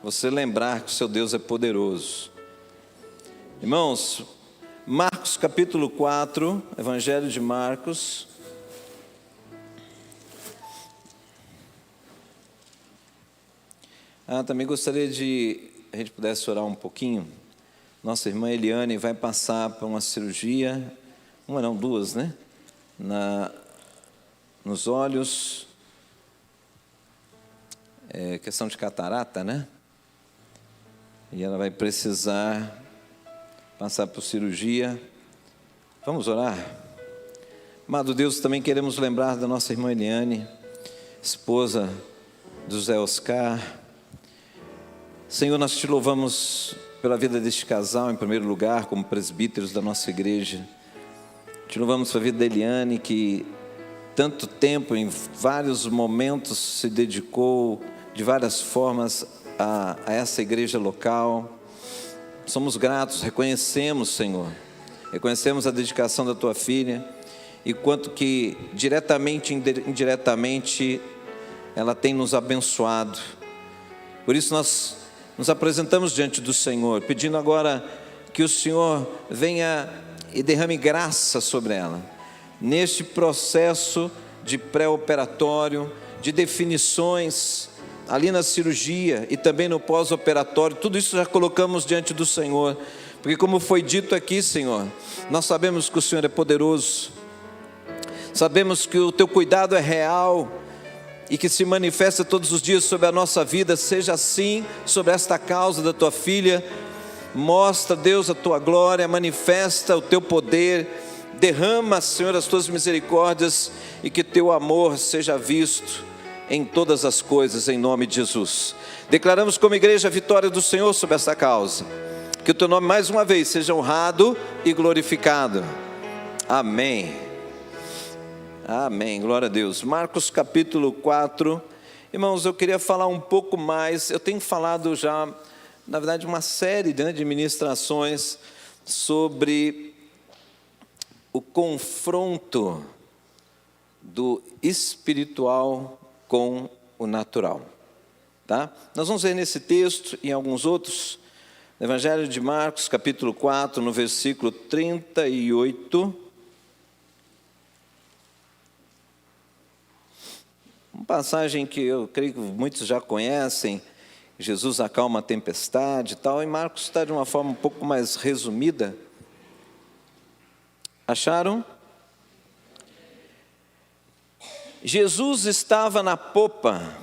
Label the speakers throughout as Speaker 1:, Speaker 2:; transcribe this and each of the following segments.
Speaker 1: você lembrar que o seu Deus é poderoso. Irmãos, Marcos capítulo 4, Evangelho de Marcos. Também gostaria de a gente pudesse orar um pouquinho. Nossa irmã Eliane vai passar por uma cirurgia, uma não, duas, né? Nos olhos, questão de catarata, né? E ela vai precisar passar por cirurgia. Vamos orar? Amado Deus, também queremos lembrar da nossa irmã Eliane, esposa do José Oscar. Senhor, nós te louvamos pela vida deste casal, em primeiro lugar, como presbíteros da nossa igreja. Te louvamos pela vida da Eliane, que tanto tempo, em vários momentos, se dedicou de várias formas a essa igreja local. Somos gratos, reconhecemos, Senhor, reconhecemos a dedicação da tua filha e quanto que diretamente e indiretamente ela tem nos abençoado. Por isso nós nos apresentamos diante do Senhor, pedindo agora que o Senhor venha e derrame graça sobre ela, neste processo de pré-operatório, de definições, ali na cirurgia e também no pós-operatório. Tudo isso já colocamos diante do Senhor, porque como foi dito aqui, Senhor, nós sabemos que o Senhor é poderoso, sabemos que o teu cuidado é real e que se manifesta todos os dias sobre a nossa vida. Seja assim sobre esta causa da tua filha. Mostra, Deus, a tua glória, manifesta o teu poder, derrama, Senhor, as tuas misericórdias e que teu amor seja visto em todas as coisas, em nome de Jesus. Declaramos como igreja a vitória do Senhor sobre esta causa. Que o teu nome mais uma vez seja honrado e glorificado. Amém. Amém, glória a Deus. Marcos capítulo 4. Irmãos, eu queria falar um pouco mais. Eu tenho falado já, na verdade, uma série de ministrações sobre o confronto do espiritual com o natural, tá? Nós vamos ver nesse texto e em alguns outros, no Evangelho de Marcos, capítulo 4, no versículo 38. Uma passagem que eu creio que muitos já conhecem, Jesus acalma a tempestade e tal, e Marcos está de uma forma um pouco mais resumida. Acharam? Jesus estava na popa,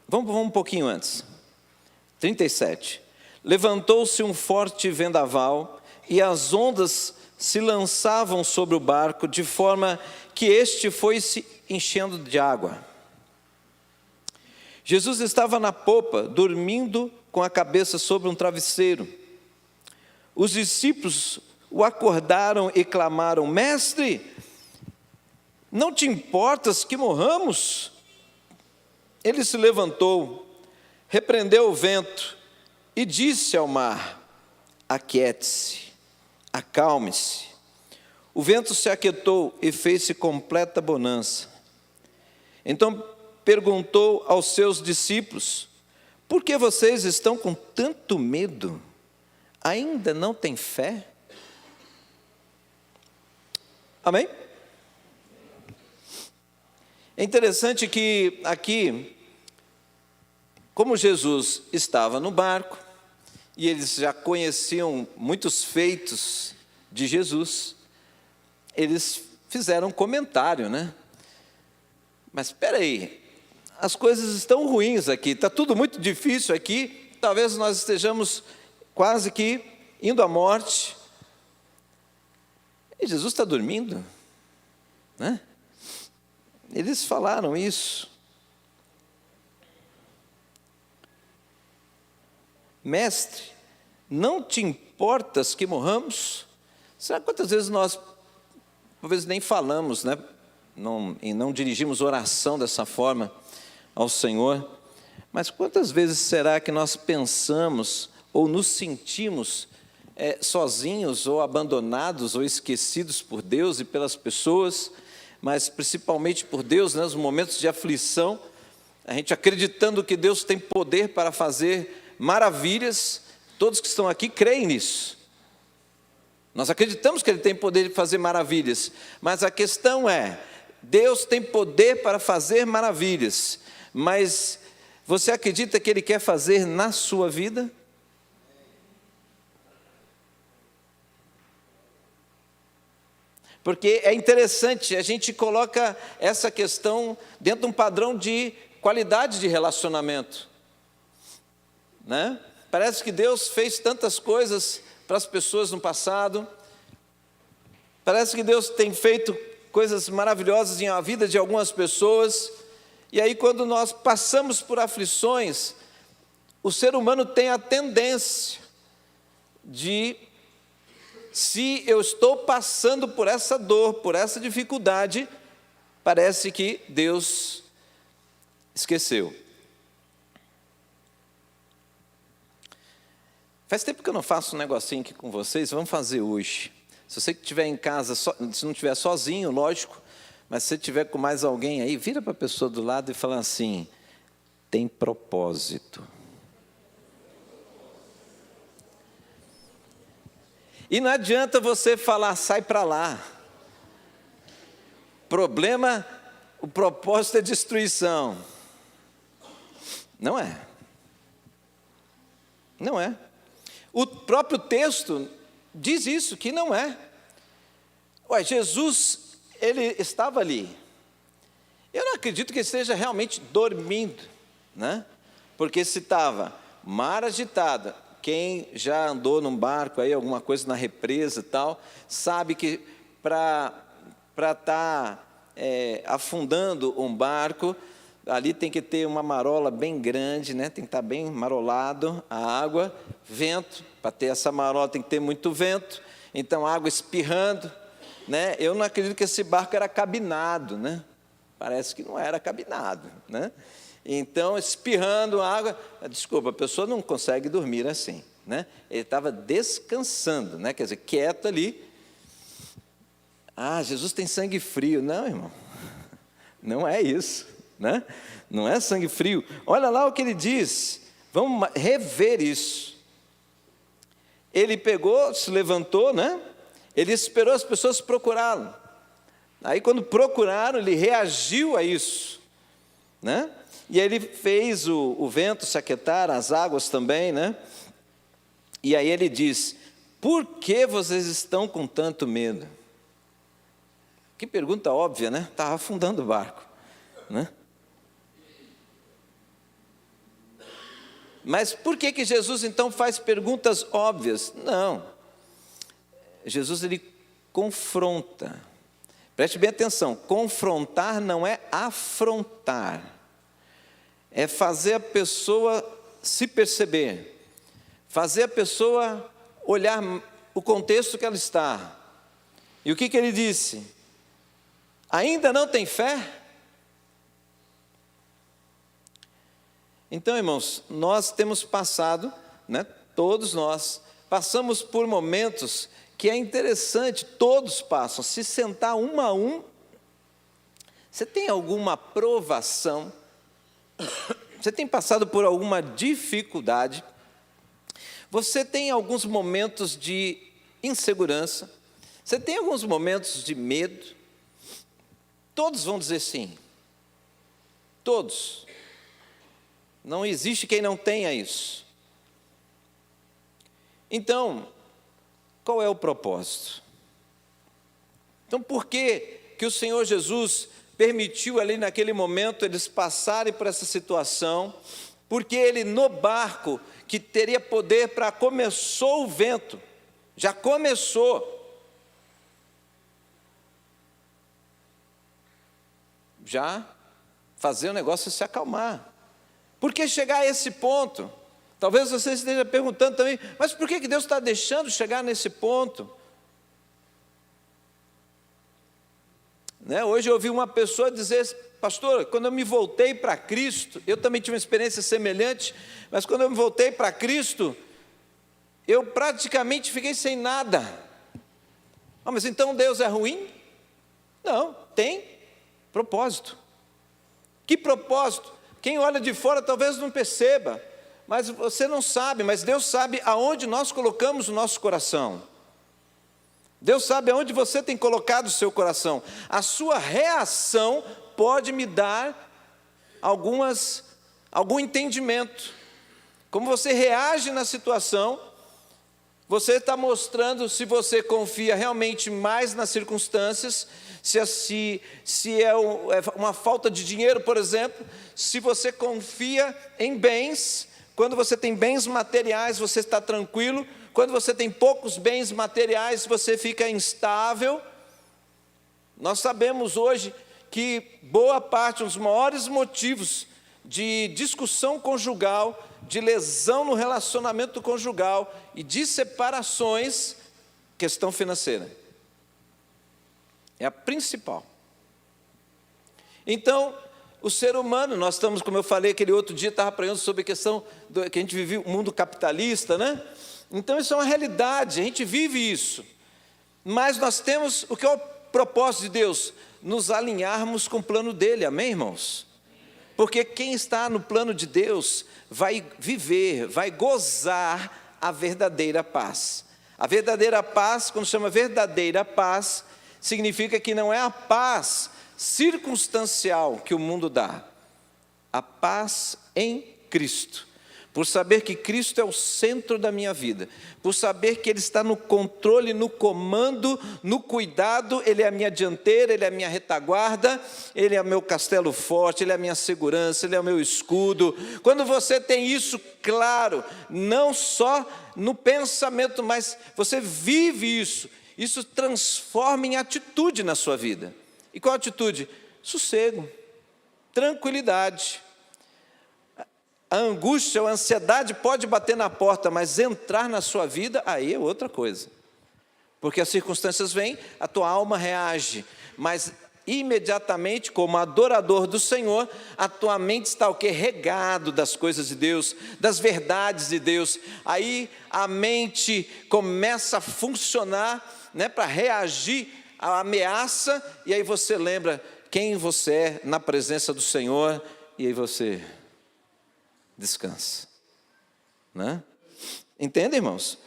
Speaker 1: vamos um pouquinho antes, 37, levantou-se um forte vendaval e as ondas se lançavam sobre o barco, de forma que este foi se enchendo de água. Jesus estava na popa, dormindo com a cabeça sobre um travesseiro. Os discípulos o acordaram e clamaram: Mestre, não te importas que morramos? Ele se levantou, repreendeu o vento e disse ao mar: aquiete-se, acalme-se. O vento se aquietou e fez-se completa bonança. Então perguntou aos seus discípulos: por que vocês estão com tanto medo? Ainda não têm fé? Amém? É interessante que aqui, como Jesus estava no barco, e eles já conheciam muitos feitos de Jesus, eles fizeram um comentário, né? Mas espera aí, as coisas estão ruins aqui, está tudo muito difícil aqui, talvez nós estejamos quase que indo à morte, e Jesus está dormindo, né? Eles falaram isso. Mestre, não te importas que morramos? Será quantas vezes nós, talvez nem falamos, né? E não dirigimos oração dessa forma ao Senhor, mas quantas vezes será que nós pensamos ou nos sentimos sozinhos ou abandonados ou esquecidos por Deus e pelas pessoas, mas principalmente por Deus, né, nos momentos de aflição, a gente acreditando que Deus tem poder para fazer maravilhas. Todos que estão aqui creem nisso. Nós acreditamos que Ele tem poder de fazer maravilhas, mas a questão é, Deus tem poder para fazer maravilhas, mas você acredita que Ele quer fazer na sua vida? Porque é interessante, a gente coloca essa questão dentro de um padrão de qualidade de relacionamento, né? Parece que Deus fez tantas coisas para as pessoas no passado, parece que Deus tem feito coisas maravilhosas na vida de algumas pessoas, e aí quando nós passamos por aflições, o ser humano tem a tendência de, se eu estou passando por essa dor, por essa dificuldade, parece que Deus esqueceu. Faz tempo que eu não faço um negocinho aqui com vocês, vamos fazer hoje. Se você estiver em casa, se não estiver sozinho, lógico, mas se você estiver com mais alguém aí, vira para a pessoa do lado e fala assim, tem propósito. E não adianta você falar, sai para lá. O propósito é destruição. Não é. Não é. O próprio texto diz isso, que não é. Ué, Jesus, Ele estava ali. Eu não acredito que Ele esteja realmente dormindo, né? Porque se estava mar agitado, quem já andou num barco, aí, alguma coisa na represa e tal, sabe que para estar afundando um barco, ali tem que ter uma marola bem grande, né? Tem que estar bem marolado a água, vento, para ter essa marola tem que ter muito vento, então água espirrando, né? Eu não acredito que esse barco era cabinado, né? Parece que não era cabinado, né? Então, espirrando água, desculpa, a pessoa não consegue dormir assim, né? Ele estava descansando, né? Quer dizer, quieto ali. Ah, Jesus tem sangue frio. Não, irmão, não é isso, né? Não é sangue frio. Olha lá o que ele diz, vamos rever isso. Ele pegou, se levantou, né? Ele esperou as pessoas procurá-lo. Aí quando procuraram, ele reagiu a isso, né? E aí ele fez o vento se aquietar, as águas também, né? E aí ele diz, por que vocês estão com tanto medo? Que pergunta óbvia, né? Estava afundando o barco, né? Mas por que Jesus então faz perguntas óbvias? Não. Jesus, ele confronta. Preste bem atenção, confrontar não é afrontar. É fazer a pessoa se perceber, fazer a pessoa olhar o contexto que ela está. E o que ele disse? Ainda não tem fé? Então, irmãos, nós temos passado, né, todos nós, passamos por momentos que é interessante, todos passam, se sentar um a um, você tem alguma provação, você tem passado por alguma dificuldade, você tem alguns momentos de insegurança, você tem alguns momentos de medo, todos vão dizer sim, todos, não existe quem não tenha isso. Então, qual é o propósito? Então, por que o Senhor Jesus permitiu ali naquele momento eles passarem por essa situação? Porque ele no barco, que teria poder para, começou o vento, já começou, já fazer o negócio se acalmar. Por que chegar a esse ponto? Talvez você esteja perguntando também, mas por que Deus está deixando chegar nesse ponto? Né? Hoje eu ouvi uma pessoa dizer, pastor, quando eu me voltei para Cristo, eu também tive uma experiência semelhante, mas quando eu me voltei para Cristo, eu praticamente fiquei sem nada. Ah, mas então Deus é ruim? Não, tem propósito. Que propósito? Quem olha de fora talvez não perceba, mas você não sabe, mas Deus sabe aonde nós colocamos o nosso coração. Deus sabe aonde você tem colocado o seu coração. A sua reação pode me dar algum entendimento. Como você reage na situação, você está mostrando se você confia realmente mais nas circunstâncias, se é uma falta de dinheiro, por exemplo, se você confia em bens. Quando você tem bens materiais, você está tranquilo. Quando você tem poucos bens materiais, você fica instável. Nós sabemos hoje que boa parte, um dos maiores motivos de discussão conjugal, de lesão no relacionamento conjugal e de separações, questão financeira. É a principal. Então, o ser humano, nós estamos, como eu falei aquele outro dia, estava aprendendo sobre a questão que a gente vive o mundo capitalista, né? Então, isso é uma realidade, a gente vive isso. Mas nós temos, o que é o propósito de Deus? Nos alinharmos com o plano dele, amém, irmãos? Porque quem está no plano de Deus vai viver, vai gozar a verdadeira paz. A verdadeira paz, quando chama verdadeira paz, significa que não é a paz circunstancial que o mundo dá. A paz em Cristo. Por saber que Cristo é o centro da minha vida, por saber que Ele está no controle, no comando, no cuidado, Ele é a minha dianteira, Ele é a minha retaguarda, Ele é o meu castelo forte, Ele é a minha segurança, Ele é o meu escudo. Quando você tem isso claro, não só no pensamento, mas você vive isso, isso transforma em atitude na sua vida. E qual atitude? Sossego, tranquilidade. A angústia, a ansiedade pode bater na porta, mas entrar na sua vida, aí é outra coisa. Porque as circunstâncias vêm, a tua alma reage, mas imediatamente, como adorador do Senhor, a tua mente está o quê? Regado das coisas de Deus, das verdades de Deus. Aí a mente começa a funcionar, né, para reagir à ameaça, e aí você lembra quem você é na presença do Senhor, e aí você descansa, né? Entende, irmãos?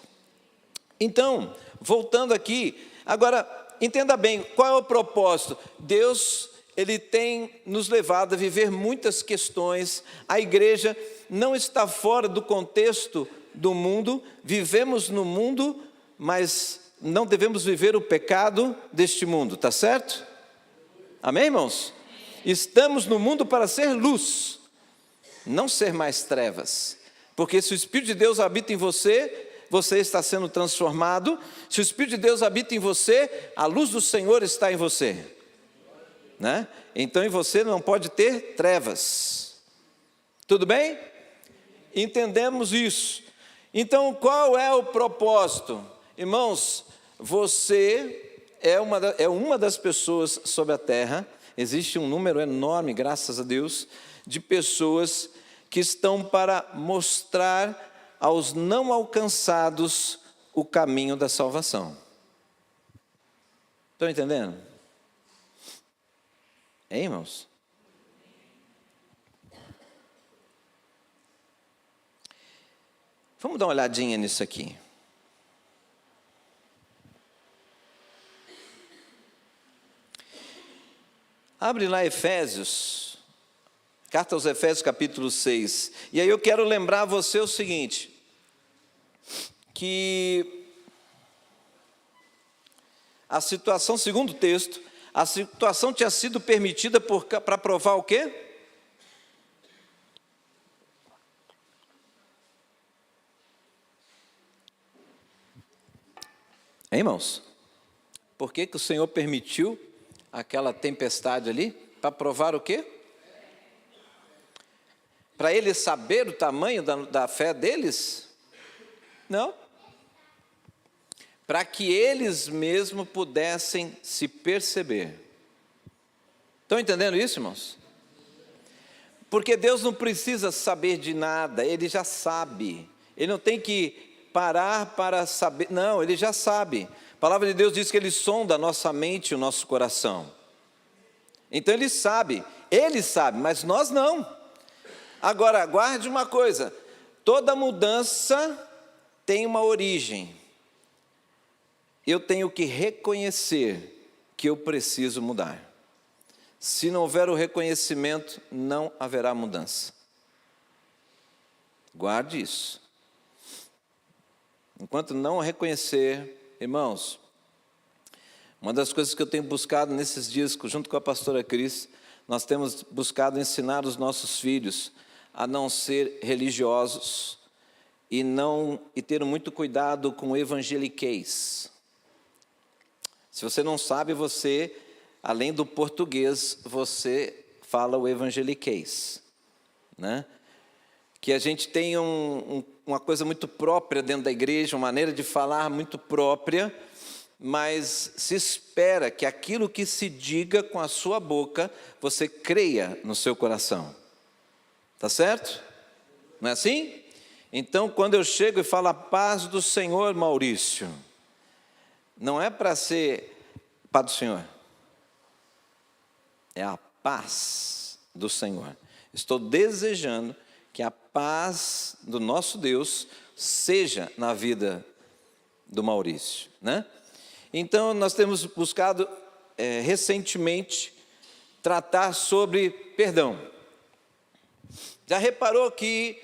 Speaker 1: Então, voltando aqui, agora, entenda bem, qual é o propósito? Deus, Ele tem nos levado a viver muitas questões. A igreja não está fora do contexto do mundo, vivemos no mundo, mas não devemos viver o pecado deste mundo, tá certo? Amém, irmãos? Estamos no mundo para ser luz, não ser mais trevas, porque se o Espírito de Deus habita em você, você está sendo transformado. Se o Espírito de Deus habita em você, a luz do Senhor está em você, né? Então em você não pode ter trevas, tudo bem? Entendemos isso. Então qual é o propósito? Irmãos, você é uma das pessoas sobre a terra, existe um número enorme, graças a Deus, de pessoas que estão para mostrar aos não alcançados o caminho da salvação. Estão entendendo? Hein, irmãos? Vamos dar uma olhadinha nisso aqui. Abre lá Efésios, carta aos Efésios capítulo 6, e aí eu quero lembrar a você o seguinte, que a situação, segundo o texto, a situação tinha sido permitida para provar o quê? Hein, irmãos? Por que o Senhor permitiu aquela tempestade ali? Para provar o quê? Para eles saber o tamanho da fé deles? Não. Para que eles mesmos pudessem se perceber. Estão entendendo isso, irmãos? Porque Deus não precisa saber de nada, Ele já sabe. Ele não tem que parar para saber, não, Ele já sabe. A palavra de Deus diz que Ele sonda a nossa mente e o nosso coração. Então Ele sabe, mas nós não. Agora, guarde uma coisa, toda mudança tem uma origem. Eu tenho que reconhecer que eu preciso mudar. Se não houver o reconhecimento, não haverá mudança. Guarde isso. Enquanto não reconhecer, irmãos, uma das coisas que eu tenho buscado nesses dias, junto com a pastora Cris, nós temos buscado ensinar os nossos filhos a não ser religiosos e ter muito cuidado com o evangeliquez. Se você não sabe, você, além do português, você fala o evangeliquez, né? Que a gente tem uma coisa muito própria dentro da igreja, uma maneira de falar muito própria, mas se espera que aquilo que se diga com a sua boca, você creia no seu coração. Tá certo? Não é assim? Então, quando eu chego e falo a paz do Senhor, Maurício, não é para ser paz do Senhor, é a paz do Senhor. Estou desejando que a paz do nosso Deus seja na vida do Maurício, né? Então, nós temos buscado recentemente tratar sobre perdão. Já reparou que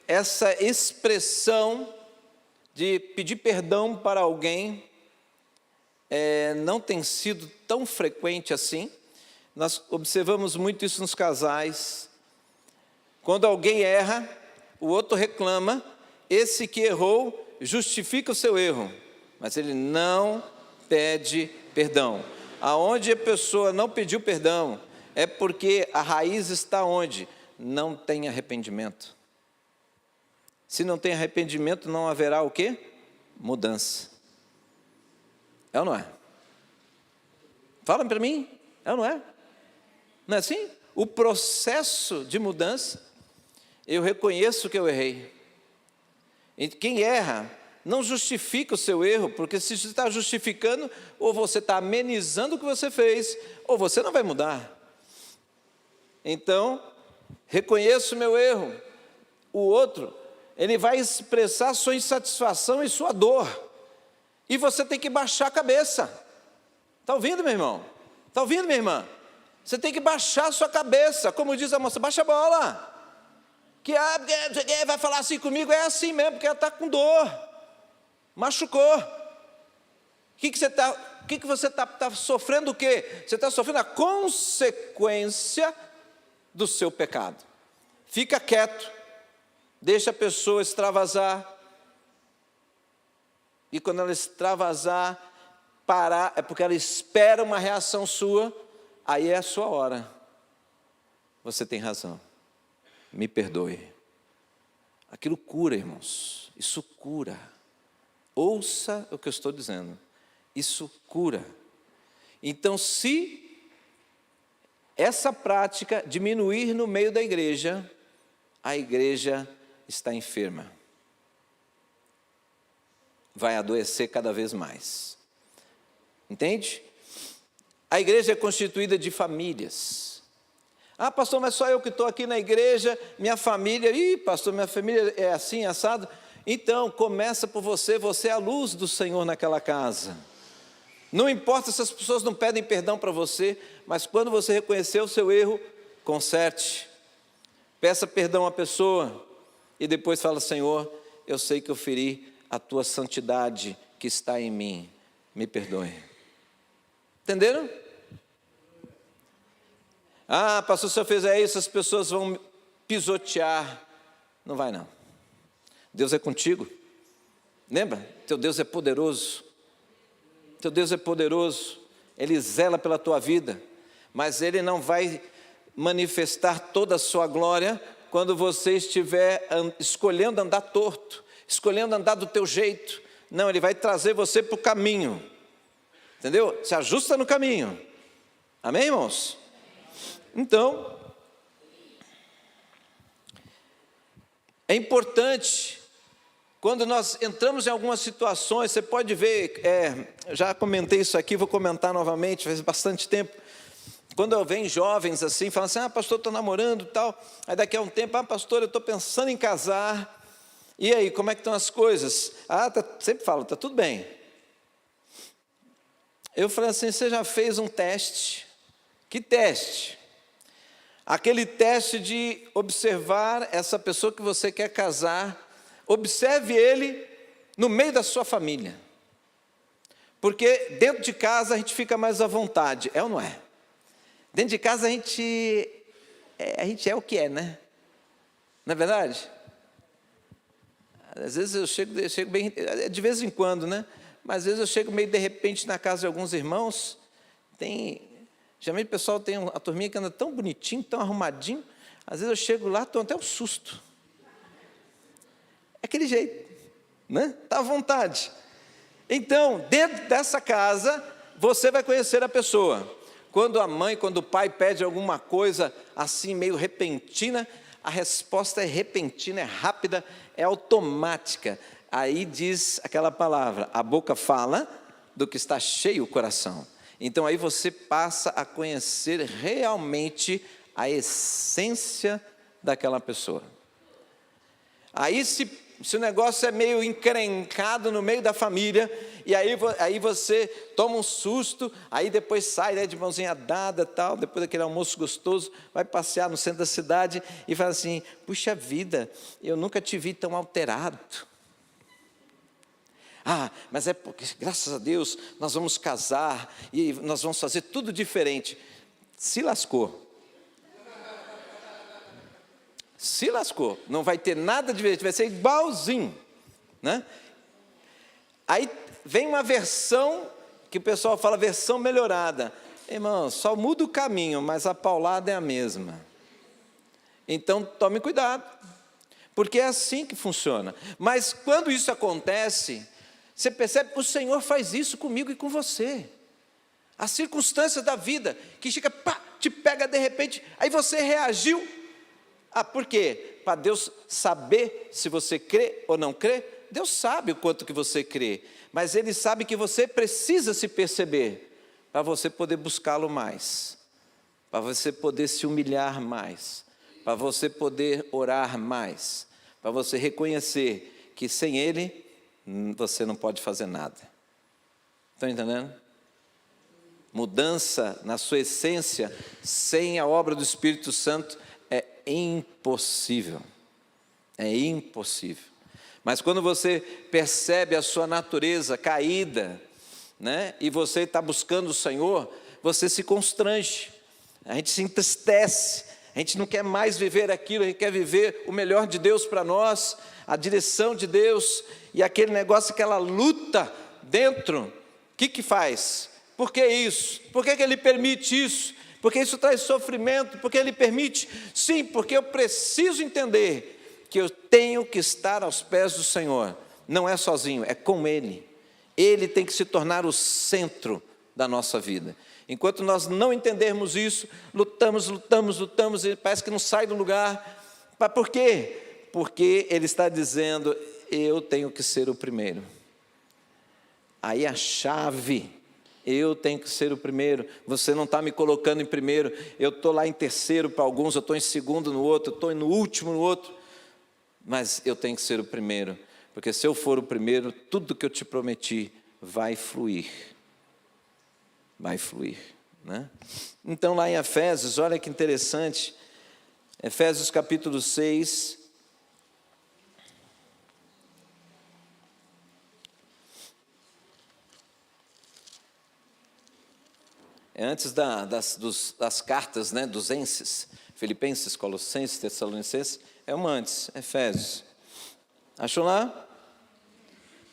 Speaker 1: essa expressão de pedir perdão para alguém não tem sido tão frequente assim? Nós observamos muito isso nos casais. Quando alguém erra, o outro reclama, esse que errou justifica o seu erro, mas ele não pede perdão. Aonde a pessoa não pediu perdão, é porque a raiz está onde? Não tem arrependimento. Se não tem arrependimento, não haverá o quê? Mudança. É ou não é? Fala para mim, é ou não é? Não é assim? O processo de mudança, eu reconheço que eu errei. E quem erra não justifica o seu erro, porque se você está justificando, ou você está amenizando o que você fez, ou você não vai mudar. Então, reconheço o meu erro. O outro, ele vai expressar sua insatisfação e sua dor. E você tem que baixar a cabeça. Está ouvindo, meu irmão? Está ouvindo, minha irmã? Você tem que baixar a sua cabeça. Como diz a moça, baixa a bola. Que vai falar assim comigo, é assim mesmo, porque ela está com dor. Machucou. O que você está sofrendo o quê? Você está sofrendo a consequência do seu pecado. Fica quieto. Deixa a pessoa extravasar. E quando ela extravasar, parar, é porque ela espera uma reação sua, aí é a sua hora. Você tem razão. Me perdoe. Aquilo cura, irmãos. Isso cura. Ouça o que eu estou dizendo. Isso cura. Então, se essa prática diminuir no meio da igreja, a igreja está enferma. Vai adoecer cada vez mais. Entende? A igreja é constituída de famílias. Ah, pastor, mas só eu que estou aqui na igreja, minha família, pastor, minha família é assim, assado. Então, começa por você, você é a luz do Senhor naquela casa. Não importa se as pessoas não pedem perdão para você, mas quando você reconhecer o seu erro, conserte. Peça perdão à pessoa e depois fala, Senhor, eu sei que eu feri a tua santidade que está em mim, me perdoe. Entenderam? Ah, pastor, se eu fizer isso, as pessoas vão pisotear. Não vai não. Deus é contigo. Lembra? Teu Deus é poderoso. Teu Deus é poderoso. Ele zela pela tua vida. Mas Ele não vai manifestar toda a sua glória quando você estiver escolhendo andar torto, escolhendo andar do teu jeito. Não, Ele vai trazer você para o caminho. Entendeu? Se ajusta no caminho. Amém, irmãos? Então, é importante, quando nós entramos em algumas situações, você pode ver, já comentei isso aqui, vou comentar novamente, faz bastante tempo. quando vem jovens assim, falam assim, pastor, estou namorando e tal. Aí daqui a um tempo, pastor, eu estou pensando em casar. E aí, como é que estão as coisas? Sempre falo, está tudo bem. Eu falei assim, você já fez um teste? Que teste? Aquele teste de observar essa pessoa que você quer casar, observe ele no meio da sua família. Porque dentro de casa a gente fica mais à vontade, é ou não é? Dentro de casa a gente é o que é, né? Não é verdade? Às vezes eu chego bem, de vez em quando, né? Mas às vezes eu chego meio de repente na casa de alguns irmãos, geralmente o pessoal tem a turminha que anda tão bonitinho, tão arrumadinho, às vezes eu chego lá, estou até um susto. É aquele jeito, né? Está à vontade. Então, dentro dessa casa, você vai conhecer a pessoa. Quando a mãe, quando o pai pede alguma coisa assim, meio repentina, a resposta é repentina, é rápida, é automática. Aí diz aquela palavra, a boca fala do que está cheio o coração. Então aí você passa a conhecer realmente a essência daquela pessoa. Aí se o negócio é meio encrencado no meio da família, e aí você toma um susto, aí depois sai, né, de mãozinha dada, tal, depois daquele almoço gostoso, vai passear no centro da cidade e fala assim, puxa vida, eu nunca te vi tão alterado. Mas é porque, graças a Deus, nós vamos casar, e nós vamos fazer tudo diferente. Se lascou. Se lascou, não vai ter nada diferente, vai ser igualzinho, né? Aí vem uma versão, que o pessoal fala versão melhorada. Irmão, só muda o caminho, mas a paulada é a mesma. Então tome cuidado, porque é assim que funciona. Mas quando isso acontece, você percebe que o Senhor faz isso comigo e com você. As circunstâncias da vida, que chega, te pega de repente, aí você reagiu. Por quê? Para Deus saber se você crê ou não crê. Deus sabe o quanto que você crê, mas Ele sabe que você precisa se perceber, para você poder buscá-lo mais, para você poder se humilhar mais, para você poder orar mais, para você reconhecer que sem Ele, você não pode fazer nada. Estão entendendo? Mudança na sua essência, sem a obra do Espírito Santo, é impossível. É impossível. Mas quando você percebe a sua natureza caída, né, e você está buscando o Senhor, você se constrange, a gente se entristece, a gente não quer mais viver aquilo, a gente quer viver o melhor de Deus para nós, a direção de Deus, e aquele negócio, aquela luta dentro, o que faz? Por que isso? Por que Ele permite isso? Porque isso traz sofrimento, porque Ele permite? Sim, porque eu preciso entender que eu tenho que estar aos pés do Senhor, não é sozinho, é com Ele. Ele tem que se tornar o centro da nossa vida. Enquanto nós não entendermos isso, lutamos, e parece que não sai do lugar. Mas por quê? Porque Ele está dizendo, eu tenho que ser o primeiro. Aí a chave, eu tenho que ser o primeiro, você não está me colocando em primeiro, eu estou lá em terceiro para alguns, eu estou em segundo no outro, eu estou no último no outro, mas eu tenho que ser o primeiro, porque se eu for o primeiro, tudo que eu te prometi vai fluir, né? Então lá em Efésios, olha que interessante, Efésios capítulo 6, é antes das cartas, né, dos Enses, Filipenses, Colossenses, Tessalonicenses, é uma antes, Efésios. Achou lá?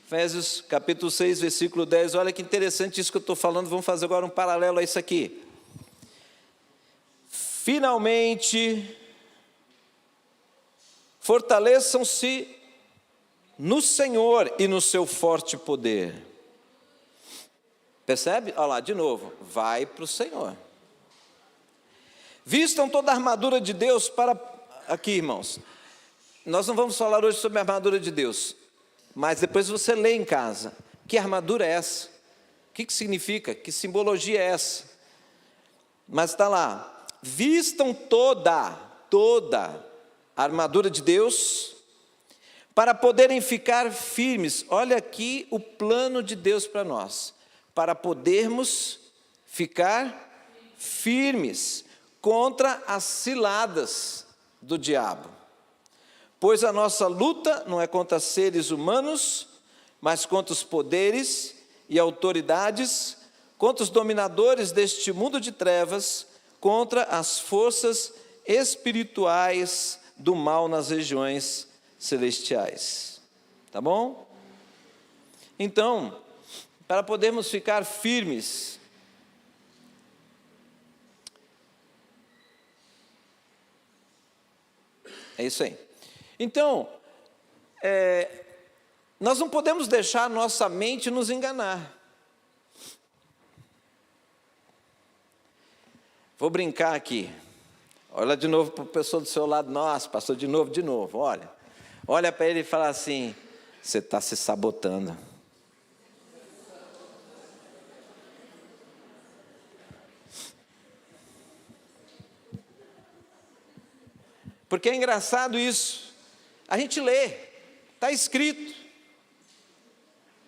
Speaker 1: Efésios capítulo 6, versículo 10, olha que interessante isso que eu estou falando, vamos fazer agora um paralelo a isso aqui. Finalmente, fortaleçam-se no Senhor e no seu forte poder. Percebe? Olha lá, de novo, vai para o Senhor. Vistam toda a armadura de Deus para... Aqui, irmãos, nós não vamos falar hoje sobre a armadura de Deus, mas depois você lê em casa. Que armadura é essa? O que significa? Que simbologia é essa? Mas está lá, vistam toda a armadura de Deus, para poderem ficar firmes. Olha aqui o plano de Deus para nós, para podermos ficar firmes contra as ciladas do diabo. Pois a nossa luta não é contra seres humanos, mas contra os poderes e autoridades, contra os dominadores deste mundo de trevas, contra as forças espirituais do mal nas regiões celestiais. Tá bom? Então, para podermos ficar firmes, é isso aí. Então, nós não podemos deixar a nossa mente nos enganar. Vou brincar aqui. Olha de novo para a pessoa do seu lado. Nossa, pastor, de novo. Olha para ele e fala assim: você está se sabotando. Porque é engraçado isso. A gente lê, está escrito.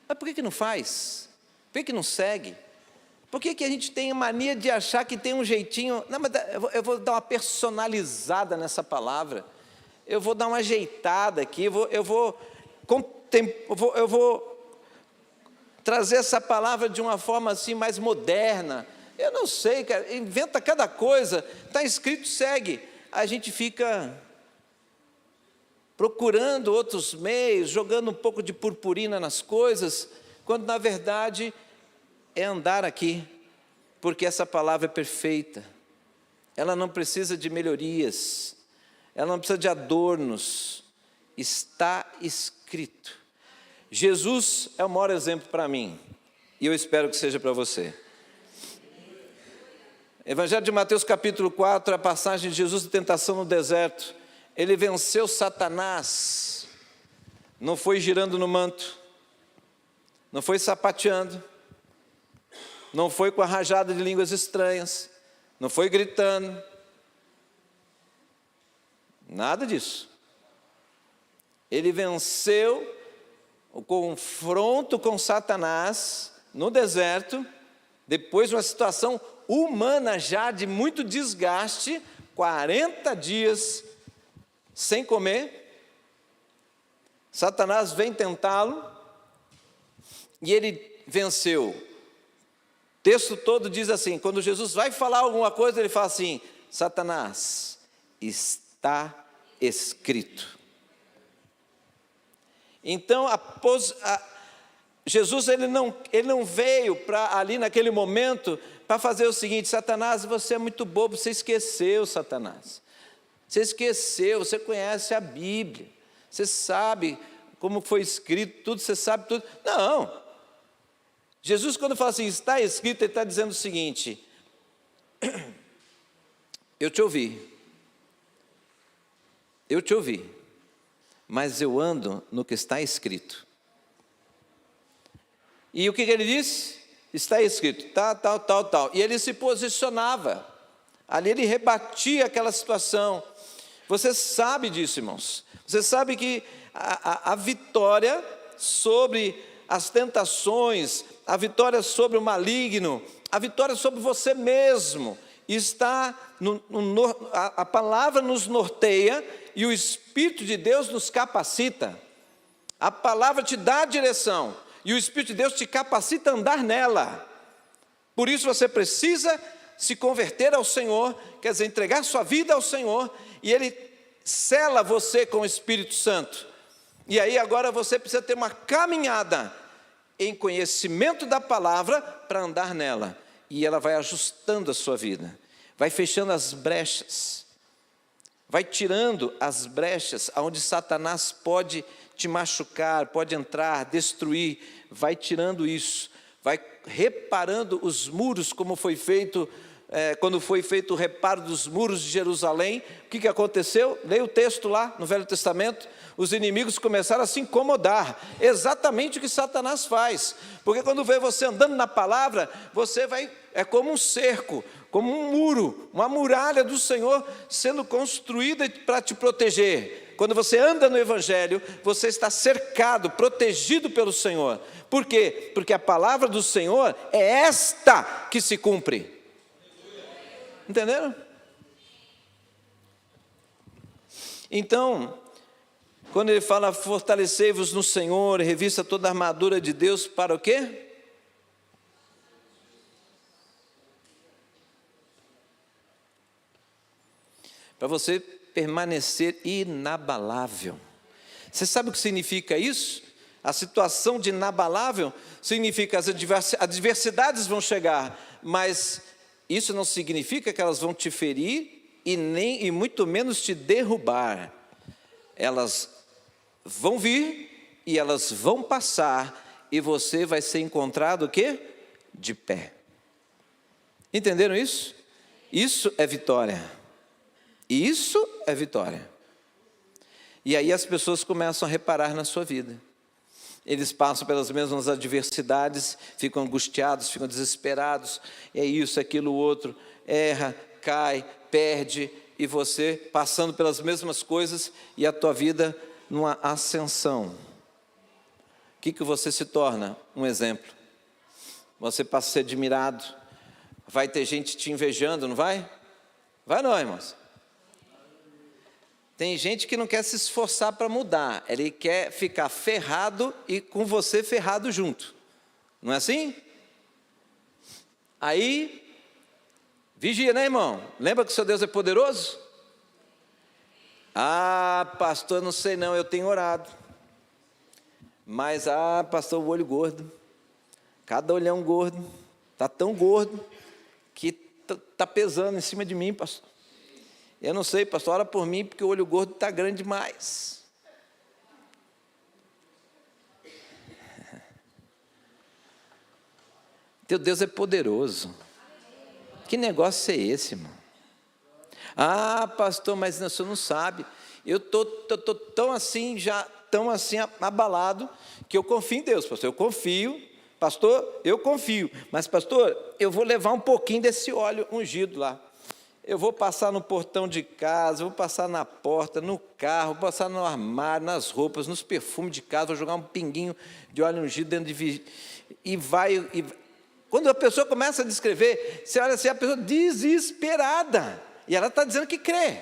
Speaker 1: Mas por que não faz? Por que não segue? Por que a gente tem a mania de achar que tem um jeitinho? Não, mas eu vou dar uma personalizada nessa palavra. Eu vou dar uma ajeitada aqui. Eu vou trazer essa palavra de uma forma assim mais moderna. Eu não sei, cara. Inventa cada coisa. Está escrito, segue. A gente fica procurando outros meios, jogando um pouco de purpurina nas coisas, quando na verdade é andar aqui, porque essa palavra é perfeita, ela não precisa de melhorias, ela não precisa de adornos, está escrito. Jesus é o maior exemplo para mim, e eu espero que seja para você. Evangelho de Mateus capítulo 4, a passagem de Jesus de tentação no deserto. Ele venceu Satanás, não foi girando no manto, não foi sapateando, não foi com a rajada de línguas estranhas, não foi gritando, nada disso. Ele venceu o confronto com Satanás no deserto, depois de uma situação humana já de muito desgaste, 40 dias sem comer. Satanás vem tentá-lo e ele venceu. O texto todo diz assim, quando Jesus vai falar alguma coisa, ele fala assim: Satanás, está escrito. Então, Jesus ele não veio para ali naquele momento para fazer o seguinte: Satanás, você é muito bobo, você esqueceu, Satanás. Você esqueceu, você conhece a Bíblia, você sabe como foi escrito tudo, você sabe tudo. Não. Jesus, quando fala assim, está escrito, ele está dizendo o seguinte: eu te ouvi, mas eu ando no que está escrito. E o que ele disse? Está escrito, tal. E ele se posicionava, ali ele rebatia aquela situação. Você sabe disso, irmãos. Você sabe que a vitória sobre as tentações, a vitória sobre o maligno, a vitória sobre você mesmo, está, a palavra nos norteia e o Espírito de Deus nos capacita. A palavra te dá a direção e o Espírito de Deus te capacita a andar nela. Por isso você precisa se converter ao Senhor, quer dizer, entregar sua vida ao Senhor, e Ele sela você com o Espírito Santo. E aí agora você precisa ter uma caminhada em conhecimento da palavra para andar nela. E ela vai ajustando a sua vida, vai fechando as brechas, vai tirando as brechas onde Satanás pode te machucar, pode entrar, destruir, vai tirando isso, vai reparando os muros como foi feito quando foi feito o reparo dos muros de Jerusalém, o que aconteceu? Leia o texto lá no Velho Testamento. Os inimigos começaram a se incomodar, exatamente o que Satanás faz, porque quando vê você andando na palavra, você vai, é como um cerco, como um muro, uma muralha do Senhor sendo construída para te proteger. Quando você anda no Evangelho, você está cercado, protegido pelo Senhor. Por quê? Porque a palavra do Senhor é esta que se cumpre. Entenderam? Então, quando ele fala, fortalecei-vos no Senhor, revista toda a armadura de Deus, para o quê? Para você permanecer inabalável. Você sabe o que significa isso? A situação de inabalável significa que as adversidades vão chegar, mas isso não significa que elas vão te ferir e muito menos te derrubar. Elas vão vir e elas vão passar e você vai ser encontrado o quê? De pé. Entenderam isso? Isso é vitória. Isso é vitória. E aí as pessoas começam a reparar na sua vida. Eles passam pelas mesmas adversidades, ficam angustiados, ficam desesperados, é isso, aquilo, outro, erra, cai, perde, e você passando pelas mesmas coisas e a tua vida numa ascensão. O que você se torna? Um exemplo. Você passa a ser admirado, vai ter gente te invejando, não vai? Vai não, irmãos. Tem gente que não quer se esforçar para mudar, ele quer ficar ferrado e com você ferrado junto. Não é assim? Aí, vigia, né, irmão? Lembra que o seu Deus é poderoso? Ah, pastor, não sei não, eu tenho orado. Mas, pastor, o olho gordo. Cada olhão gordo. Está tão gordo que está pesando em cima de mim, pastor. Eu não sei, pastor, ora por mim, porque o olho gordo está grande demais. Teu Deus é poderoso. Que negócio é esse, irmão? Ah, pastor, mas o senhor não sabe. Eu estou tão assim, tão assim abalado, que eu confio em Deus, pastor. Eu confio, pastor, eu confio. Mas, pastor, eu vou levar um pouquinho desse óleo ungido lá. Eu vou passar no portão de casa, vou passar na porta, no carro, vou passar no armário, nas roupas, nos perfumes de casa, vou jogar um pinguinho de óleo ungido dentro de... Quando a pessoa começa a descrever, você olha assim, a pessoa desesperada, e ela está dizendo que crê.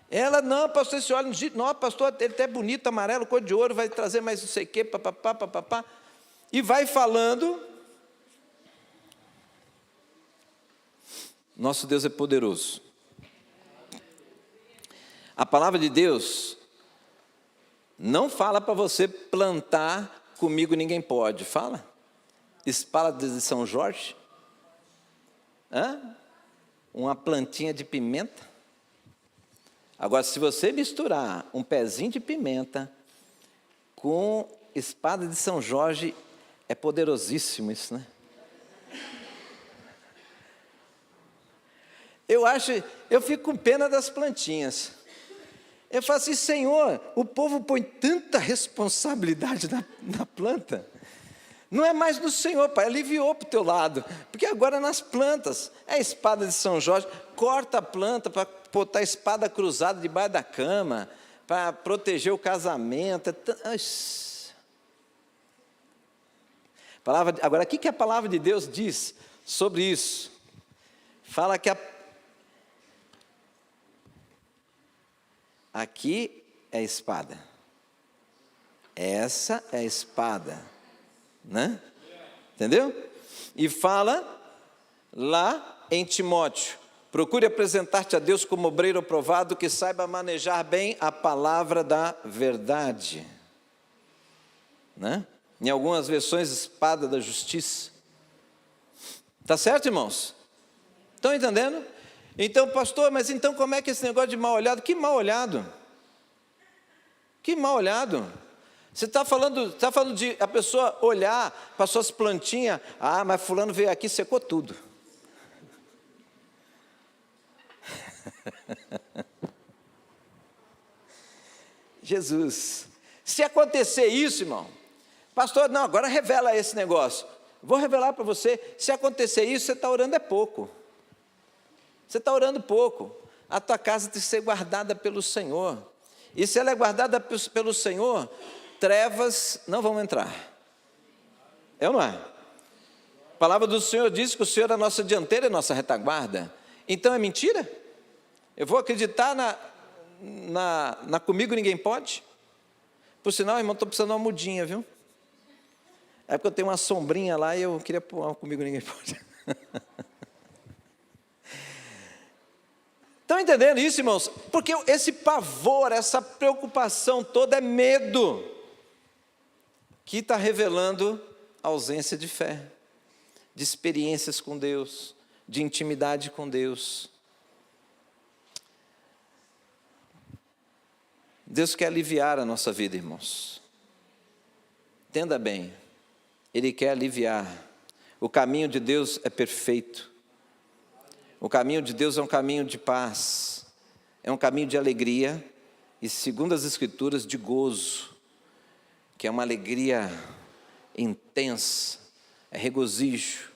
Speaker 1: Ela, não, pastor, esse óleo ungido, não, pastor, ele até é bonito, amarelo, cor de ouro, vai trazer mais não sei o quê, papapá, papapá, e vai falando. Nosso Deus é poderoso. A palavra de Deus não fala para você plantar comigo ninguém pode. Fala? Espada de São Jorge? Uma plantinha de pimenta? Agora, se você misturar um pezinho de pimenta com espada de São Jorge, é poderosíssimo isso, né? Eu fico com pena das plantinhas. Eu falo assim, Senhor, o povo põe tanta responsabilidade na planta. Não é mais do Senhor, Pai, aliviou para o teu lado. Porque agora nas plantas, é a espada de São Jorge, corta a planta para botar a espada cruzada debaixo da cama, para proteger o casamento. Agora, o que a palavra de Deus diz sobre isso? Fala que aqui é a espada. Essa é a espada. Né? Entendeu? E fala lá em Timóteo: procure apresentar-te a Deus como obreiro aprovado, que saiba manejar bem a palavra da verdade. Né? Em algumas versões, espada da justiça. Tá certo, irmãos? Estão entendendo? Então, pastor, mas então como é que esse negócio de mal olhado? Que mal olhado? Que mal olhado? Você está falando de a pessoa olhar para suas plantinhas, mas fulano veio aqui e secou tudo. Jesus. Se acontecer isso, irmão, pastor, não, agora revela esse negócio. Vou revelar para você, se acontecer isso, você está orando é pouco. Você está orando pouco. A tua casa tem que ser guardada pelo Senhor. E se ela é guardada pelo Senhor, trevas não vão entrar. É ou não é? A palavra do Senhor diz que o Senhor é a nossa dianteira e a nossa retaguarda. Então é mentira? Eu vou acreditar na comigo ninguém pode? Por sinal, irmão, estou precisando de uma mudinha, viu? É porque eu tenho uma sombrinha lá e eu queria pôr uma comigo ninguém pode. Estão entendendo isso, irmãos? Porque esse pavor, essa preocupação toda é medo que está revelando a ausência de fé, de experiências com Deus, de intimidade com Deus. Deus quer aliviar a nossa vida, irmãos. Entenda bem, Ele quer aliviar. O caminho de Deus é perfeito. O caminho de Deus é um caminho de paz, é um caminho de alegria e, segundo as Escrituras, de gozo, que é uma alegria intensa, é regozijo.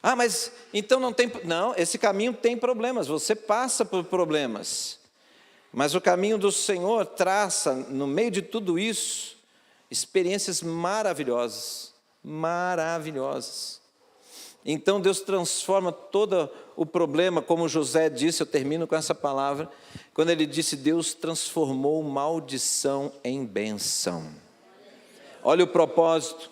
Speaker 1: Ah, mas então não tem... Não, esse caminho tem problemas, você passa por problemas. Mas o caminho do Senhor traça, no meio de tudo isso, experiências maravilhosas, maravilhosas. Então Deus transforma todo o problema, como José disse, eu termino com essa palavra, quando ele disse, Deus transformou maldição em bênção. Olha o propósito.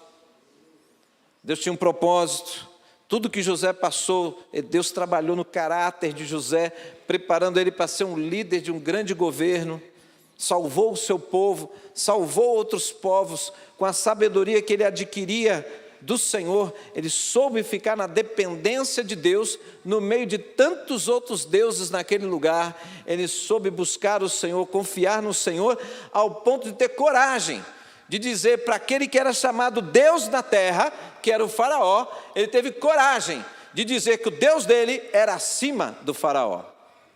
Speaker 1: Deus tinha um propósito. Tudo que José passou, Deus trabalhou no caráter de José, preparando ele para ser um líder de um grande governo, salvou o seu povo, salvou outros povos, com a sabedoria que ele adquiria do Senhor, ele soube ficar na dependência de Deus, no meio de tantos outros deuses naquele lugar, ele soube buscar o Senhor, confiar no Senhor, ao ponto de ter coragem, de dizer para aquele que era chamado Deus na terra, que era o faraó, ele teve coragem de dizer que o Deus dele era acima do faraó,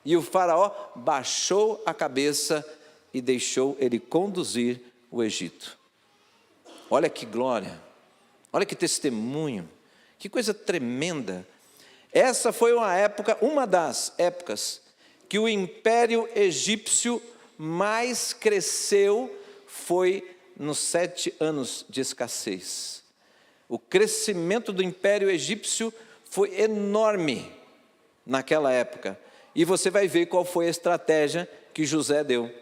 Speaker 1: e o faraó baixou a cabeça e deixou ele conduzir o Egito. Olha que glória! Olha que testemunho, que coisa tremenda. Essa foi uma das épocas que o império egípcio mais cresceu, foi nos 7 anos de escassez. O crescimento do império egípcio foi enorme naquela época. E você vai ver qual foi a estratégia que José deu.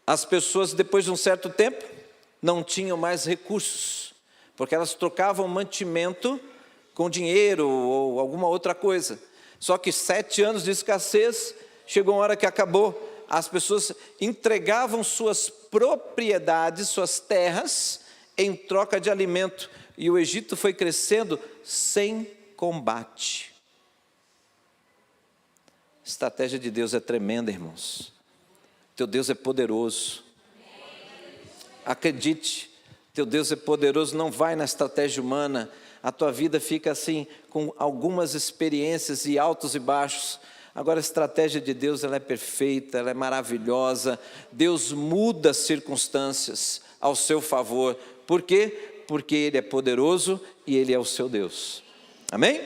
Speaker 1: As pessoas, depois de um certo tempo, não tinham mais recursos, porque elas trocavam mantimento com dinheiro ou alguma outra coisa. Só que 7 anos de escassez, chegou uma hora que acabou, as pessoas entregavam suas propriedades, suas terras, em troca de alimento, e o Egito foi crescendo sem combate. A estratégia de Deus é tremenda, irmãos. Teu Deus é poderoso. Acredite, teu Deus é poderoso, não vai na estratégia humana, a tua vida fica assim, com algumas experiências e altos e baixos. Agora a estratégia de Deus, ela é perfeita, ela é maravilhosa, Deus muda as circunstâncias ao seu favor. Por quê? Porque Ele é poderoso e Ele é o seu Deus. Amém?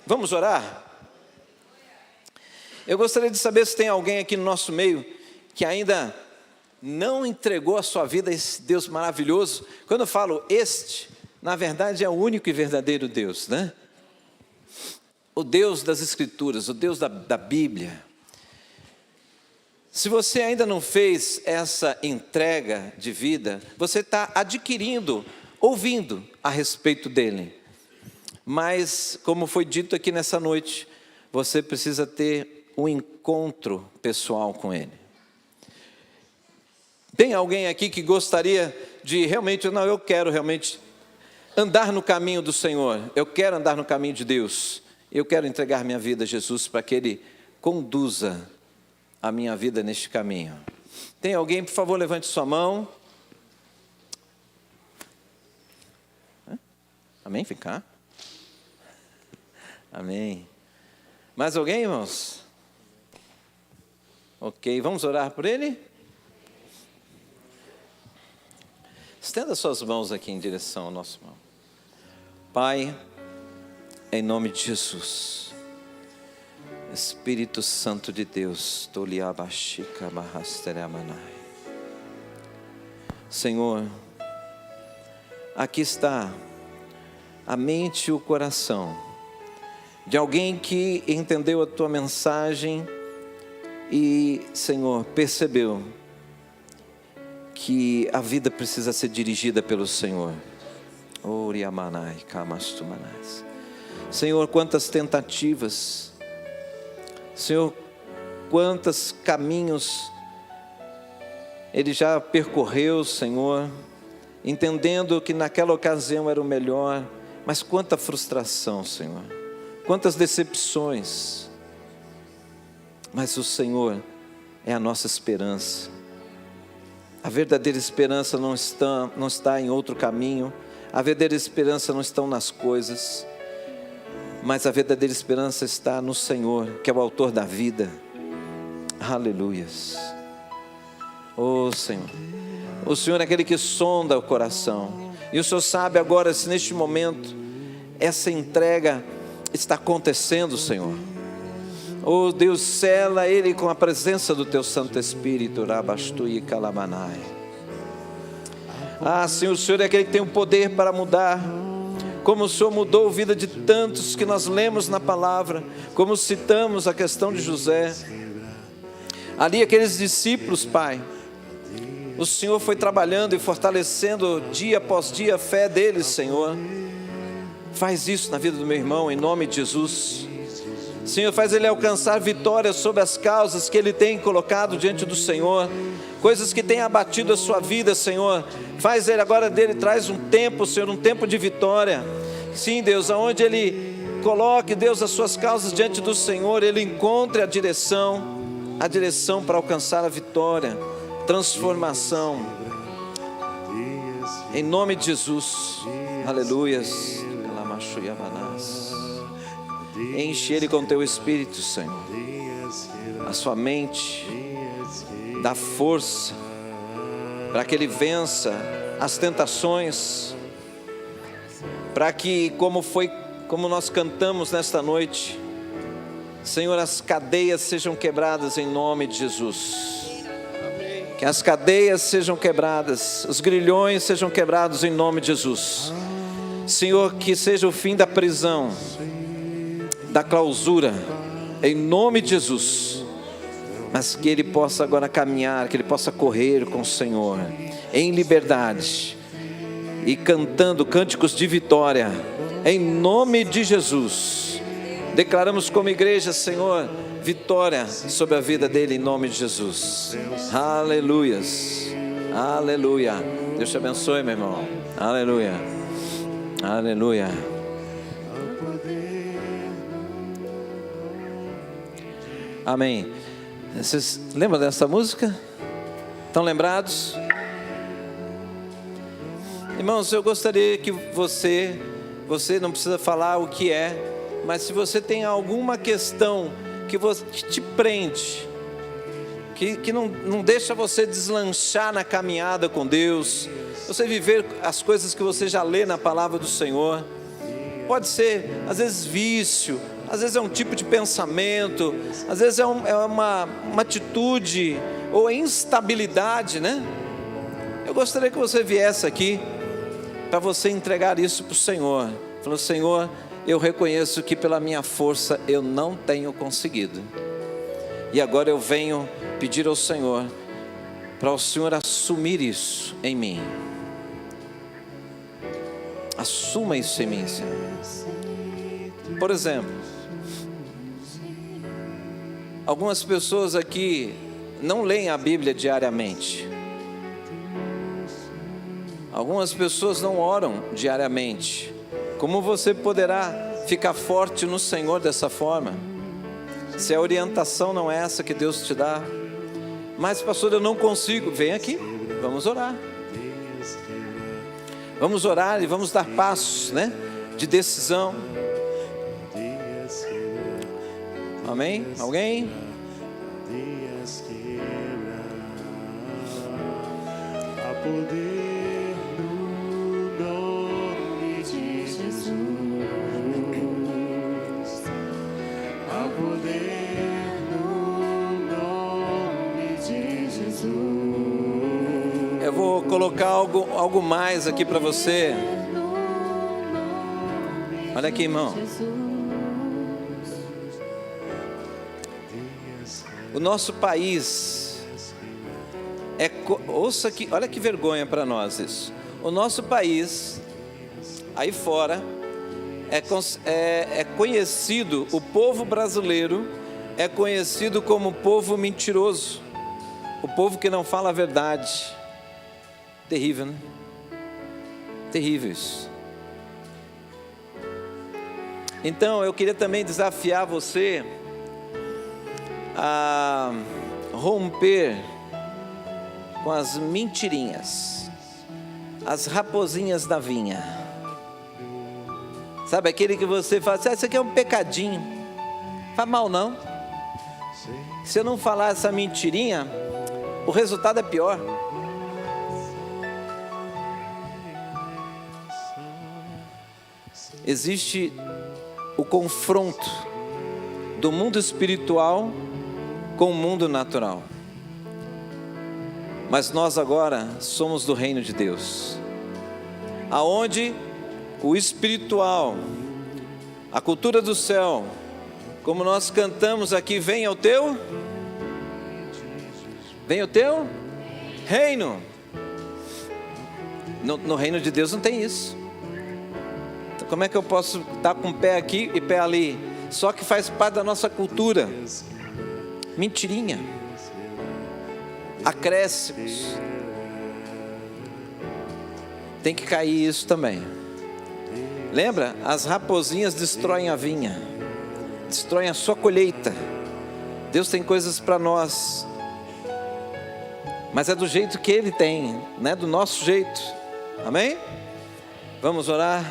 Speaker 1: Vamos orar? Eu gostaria de saber se tem alguém aqui no nosso meio que ainda não entregou a sua vida a esse Deus maravilhoso. Quando eu falo este, na verdade é o único e verdadeiro Deus, né? O Deus das Escrituras, o Deus da Bíblia. Se você ainda não fez essa entrega de vida, você está adquirindo, ouvindo a respeito dele. Mas, como foi dito aqui nessa noite, você precisa ter um encontro pessoal com ele. Tem alguém aqui que gostaria de realmente, não, eu quero realmente andar no caminho do Senhor, eu quero andar no caminho de Deus, eu quero entregar minha vida a Jesus para que Ele conduza a minha vida neste caminho. Tem alguém, por favor, levante sua mão. Amém? Vem cá. Amém. Mais alguém, irmãos? Ok, vamos orar por ele? Estenda suas mãos aqui em direção ao nosso irmão. Pai, em nome de Jesus, Espírito Santo de Deus, Senhor, aqui está a mente e o coração de alguém que entendeu a tua mensagem e, Senhor, percebeu que a vida precisa ser dirigida pelo Senhor. Senhor, quantas tentativas, Senhor, quantos caminhos ele já percorreu, Senhor, entendendo que naquela ocasião era o melhor, mas quanta frustração, Senhor, quantas decepções, mas o Senhor é a nossa esperança. A verdadeira esperança não está em outro caminho, a verdadeira esperança não está nas coisas, mas a verdadeira esperança está no Senhor, que é o autor da vida. Aleluias. Oh Senhor, o Senhor é aquele que sonda o coração, e o Senhor sabe agora se neste momento essa entrega está acontecendo, Senhor. Oh Deus, sela ele com a presença do teu Santo Espírito. Rabastui Kalamanai. Ah Senhor, o Senhor é aquele que tem o poder para mudar, como o Senhor mudou a vida de tantos que nós lemos na palavra, como citamos a questão de José. Ali aqueles discípulos, Pai, o Senhor foi trabalhando e fortalecendo dia após dia a fé deles, Senhor. Faz isso na vida do meu irmão, em nome de Jesus. Senhor, faz ele alcançar vitórias sobre as causas que ele tem colocado diante do Senhor, coisas que têm abatido a sua vida, Senhor. Faz ele agora dele, traz um tempo, Senhor, um tempo de vitória. Sim, Deus, aonde ele coloque, Deus, as suas causas diante do Senhor, ele encontre a direção para alcançar a vitória, transformação, em nome de Jesus. Aleluias. Enche ele com teu Espírito, Senhor, a sua mente, dá força para que ele vença as tentações, para que, como nós cantamos nesta noite, Senhor, as cadeias sejam quebradas em nome de Jesus. Que as cadeias sejam quebradas, os grilhões sejam quebrados em nome de Jesus. Senhor, que seja o fim da prisão, da clausura, em nome de Jesus. Mas que ele possa agora caminhar, que ele possa correr com o Senhor em liberdade e cantando cânticos de vitória, em nome de Jesus. Declaramos como igreja, Senhor, vitória sobre a vida dele em nome de Jesus. Aleluias, aleluia. Deus te abençoe, meu irmão. Aleluia, aleluia. Amém. Vocês lembram dessa música? Estão lembrados? Irmãos, eu gostaria que você não precisa falar o que é, mas se você tem alguma questão que te prende, que não deixa você deslanchar na caminhada com Deus, você viver as coisas que você já lê na palavra do Senhor, pode ser às vezes vício, às vezes é um tipo de pensamento, às vezes é uma atitude ou instabilidade, né? Eu gostaria que você viesse aqui para você entregar isso para o Senhor. Falou: Senhor, eu reconheço que pela minha força eu não tenho conseguido, e agora eu venho pedir ao Senhor para o Senhor assumir isso em mim. Assuma isso em mim, Senhor. Por exemplo, algumas pessoas aqui não leem a Bíblia diariamente. Algumas pessoas não oram diariamente. Como você poderá ficar forte no Senhor dessa forma, se a orientação não é essa que Deus te dá? Mas pastor, eu não consigo. Vem aqui, vamos orar. Vamos orar e vamos dar passos, né, de decisão. Amém? Alguém?
Speaker 2: A poder
Speaker 1: vou colocar algo mais aqui para você. Olha aqui, irmão. O nosso país ouça aqui, olha que vergonha para nós isso. O nosso país, aí fora, é conhecido, o povo brasileiro é conhecido como povo mentiroso, o povo que não fala a verdade. Terrível, né? Terrível isso. Então eu queria também desafiar você a romper com as mentirinhas, as raposinhas da vinha. Sabe aquele que você fala assim, isso aqui é um pecadinho, não faz mal não. Se eu não falar essa mentirinha, o resultado é pior. Existe o confronto do mundo espiritual com o mundo natural. Mas nós agora somos do reino de Deus, aonde o espiritual, a cultura do céu, como nós cantamos aqui, venha o teu reino. No reino de Deus não tem isso. Então, como é que eu posso estar com um pé aqui e pé ali? Só que faz parte da nossa cultura. Mentirinha, acréscimos. Tem que cair isso também. Lembra? As raposinhas destroem a vinha, destroem a sua colheita. Deus tem coisas para nós, mas é do jeito que Ele tem, não é do nosso jeito. Amém? Vamos orar.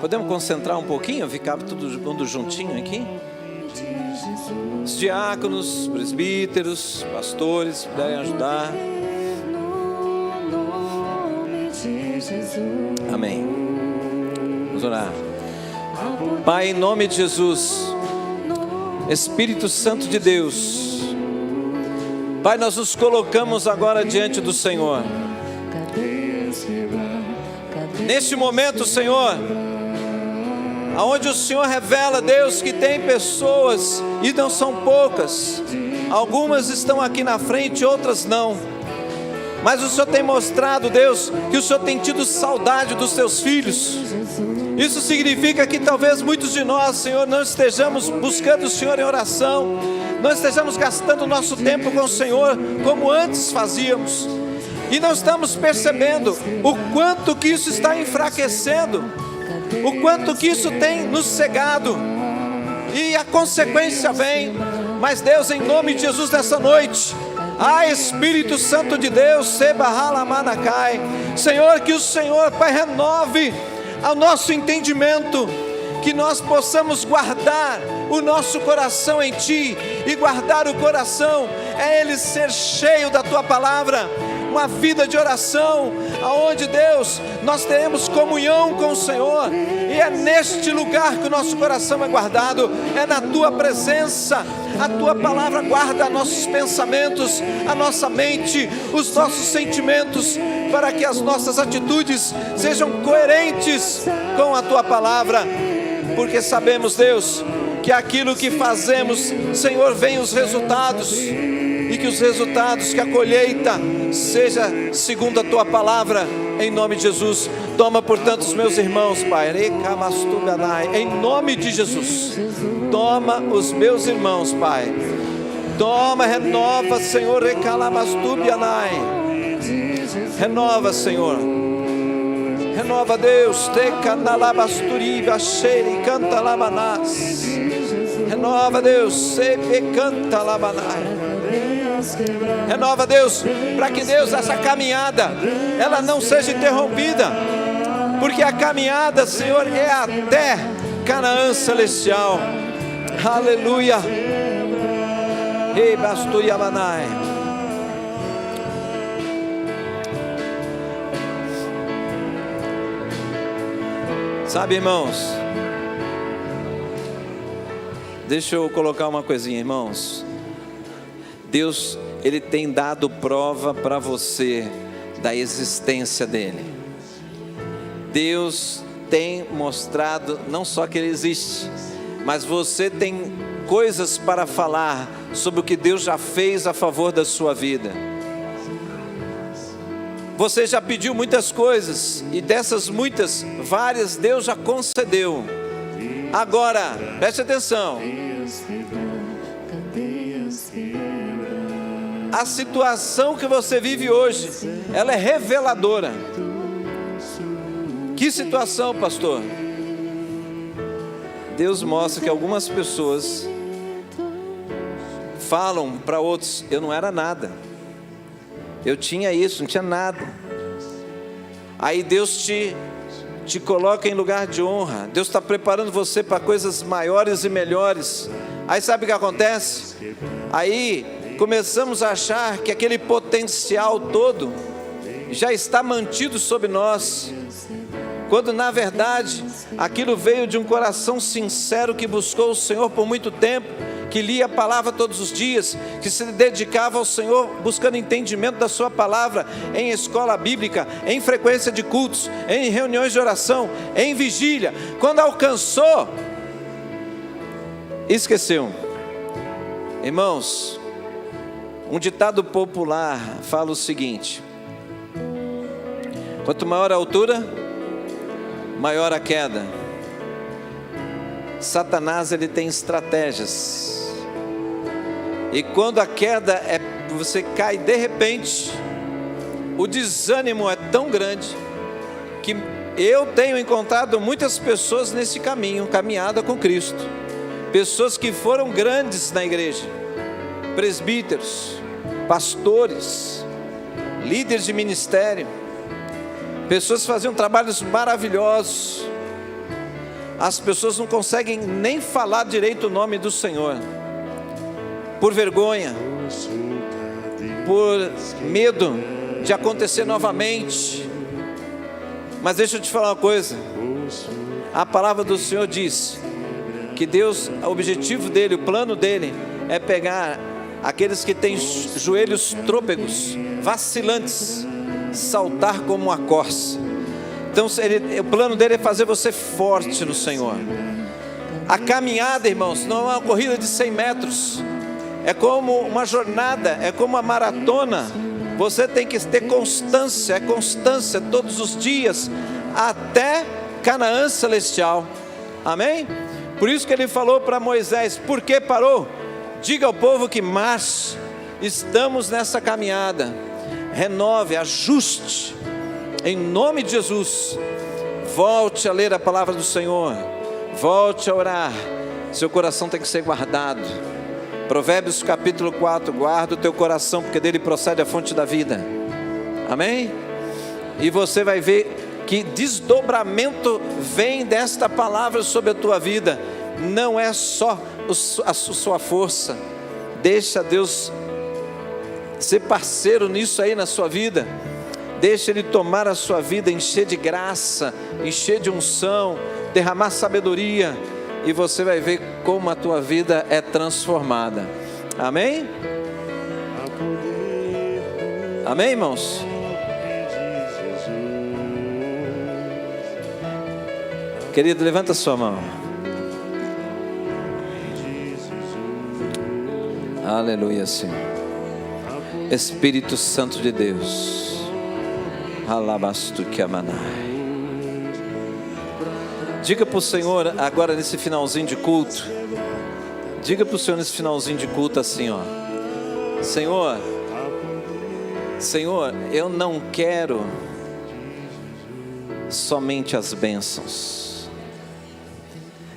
Speaker 1: Podemos concentrar um pouquinho, ficar todo mundo juntinho aqui? Os diáconos, presbíteros, pastores, puderem ajudar. Amém. Vamos orar. Pai, em nome de Jesus, Espírito Santo de Deus, Pai, nós nos colocamos agora diante do Senhor. Neste momento, Senhor, aonde o Senhor revela, Deus, que tem pessoas, e não são poucas, algumas estão aqui na frente, outras não, mas o Senhor tem mostrado, Deus, que o Senhor tem tido saudade dos teus filhos. Isso significa que talvez muitos de nós, Senhor, não estejamos buscando o Senhor em oração, não estejamos gastando o nosso tempo com o Senhor como antes fazíamos, e não estamos percebendo o quanto que isso está enfraquecendo, o quanto que isso tem nos cegado, e a consequência vem. Mas Deus, em nome de Jesus, nessa noite, Espírito Santo de Deus, Senhor, que o Senhor, Pai, renove o nosso entendimento, que nós possamos guardar o nosso coração em Ti, e guardar o coração é Ele ser cheio da Tua palavra, uma vida de oração, aonde, Deus, nós teremos comunhão com o Senhor, e é neste lugar que o nosso coração é guardado, é na Tua presença. A Tua palavra guarda nossos pensamentos, a nossa mente, os nossos sentimentos, para que as nossas atitudes sejam coerentes com a Tua palavra, porque sabemos, Deus, que aquilo que fazemos, Senhor, vem os resultados, e que os resultados, que a colheita seja segundo a Tua palavra, em nome de Jesus. Toma, portanto, os meus irmãos, Pai, em nome de Jesus, toma os meus irmãos, Pai, toma, renova, Senhor, renova, Senhor, renova, Deus, renova, Deus, renova, Deus, para que, Deus, essa caminhada, ela não seja interrompida, porque a caminhada, Senhor, é até Canaã celestial. Aleluia. Ei, Basturiamanai. Sabe, irmãos, Deixa eu colocar uma coisinha, irmãos. Deus, Ele tem dado prova para você da existência dEle. Deus tem mostrado não só que Ele existe, mas você tem coisas para falar sobre o que Deus já fez a favor da sua vida. Você já pediu muitas coisas, e dessas muitas, várias Deus já concedeu. Agora, preste atenção. A situação que você vive hoje, ela é reveladora. Que situação, pastor? Deus mostra que algumas pessoas falam para outros: eu não era nada, eu tinha isso, não tinha nada. Aí Deus te coloca em lugar de honra. Deus está preparando você para coisas maiores e melhores. Aí sabe o que acontece? Aí começamos a achar que aquele potencial todo já está mantido sobre nós, quando na verdade aquilo veio de um coração sincero que buscou o Senhor por muito tempo, que lia a palavra todos os dias, que se dedicava ao Senhor buscando entendimento da sua palavra, em escola bíblica, em frequência de cultos, em reuniões de oração, em vigília. Quando alcançou, esqueceu. Irmãos, um ditado popular fala o seguinte: quanto maior a altura, maior a queda. Satanás, ele tem estratégias, e quando a queda você cai de repente, o desânimo é tão grande, que eu tenho encontrado muitas pessoas nesse caminho, caminhada com Cristo, pessoas que foram grandes na igreja, presbíteros, pastores, líderes de ministério, pessoas que faziam trabalhos maravilhosos. As pessoas não conseguem nem falar direito o nome do Senhor, por vergonha, por medo de acontecer novamente. Mas deixa eu te falar uma coisa, a palavra do Senhor diz que Deus, o objetivo dele, o plano dele é pegar aqueles que têm joelhos trôpegos, vacilantes, saltar como uma corça. Então o plano dele é fazer você forte no Senhor. A caminhada, irmãos, não é uma corrida de 100 metros, é como uma jornada, é como uma maratona. Você tem que ter constância, é constância todos os dias, até Canaã celestial. Amém? Por isso que ele falou para Moisés: por que parou? Diga ao povo que marche. Estamos nessa caminhada. Renove, ajuste, em nome de Jesus. Volte a ler a palavra do Senhor, volte a orar. Seu coração tem que ser guardado. Provérbios capítulo 4, guarda o teu coração, porque dele procede a fonte da vida. Amém? E você vai ver que desdobramento vem desta palavra sobre a tua vida. Não é só a sua força. Deixa Deus ser parceiro nisso aí na sua vida. Deixa Ele tomar a sua vida, encher de graça, encher de unção, derramar sabedoria, e você vai ver como a tua vida é transformada. Amém? Amém, irmãos? Querido, levanta a sua mão. Aleluia, Senhor. Espírito Santo de Deus, alabastu que amanai. Diga para o Senhor agora nesse finalzinho de culto. Diga para o Senhor nesse finalzinho de culto assim, ó: Senhor, eu não quero somente as bênçãos.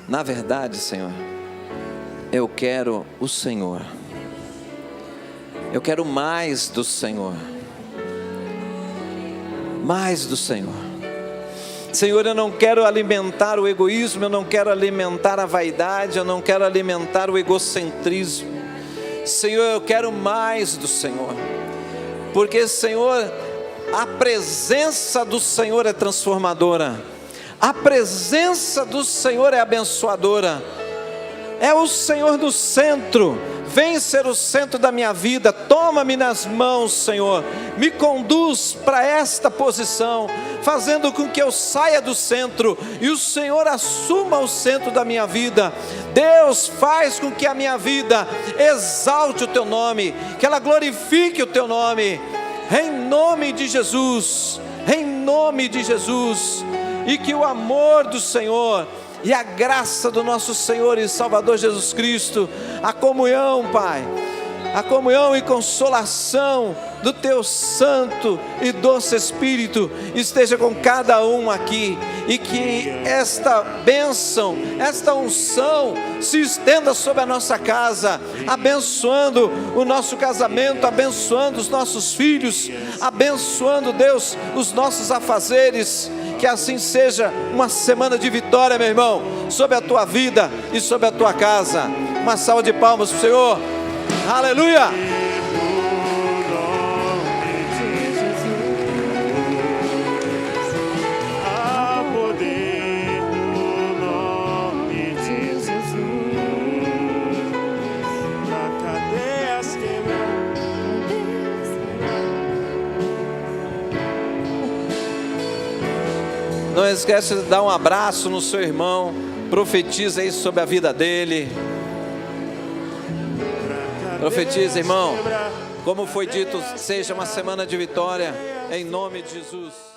Speaker 1: Na verdade, Senhor, eu quero o Senhor. Eu quero mais do Senhor. Mais do Senhor. Senhor, eu não quero alimentar o egoísmo, eu não quero alimentar a vaidade, eu não quero alimentar o egocentrismo. Senhor, eu quero mais do Senhor. Porque, Senhor, a presença do Senhor é transformadora. A presença do Senhor é abençoadora. É o Senhor no centro. Vem ser o centro da minha vida. Toma-me nas mãos, Senhor. Me conduz para esta posição, fazendo com que eu saia do centro e o Senhor assuma o centro da minha vida. Deus, faz com que a minha vida exalte o teu nome, que ela glorifique o teu nome, em nome de Jesus, em nome de Jesus. E que o amor do Senhor e a graça do nosso Senhor e Salvador Jesus Cristo, a comunhão, Pai, a comunhão e consolação do Teu Santo e doce Espírito esteja com cada um aqui, e que esta bênção, esta unção se estenda sobre a nossa casa, abençoando o nosso casamento, abençoando os nossos filhos, abençoando, Deus, os nossos afazeres. Que assim seja uma semana de vitória, meu irmão, sobre a tua vida e sobre a tua casa. Uma salva de palmas para o Senhor. Aleluia!
Speaker 2: Há poder no nome de Jesus, pra cadeias quebrar.
Speaker 1: Não esquece de dar um abraço no seu irmão. Profetiza aí sobre a vida dele. Profetiza, irmão. Como foi dito, seja uma semana de vitória, em nome de Jesus.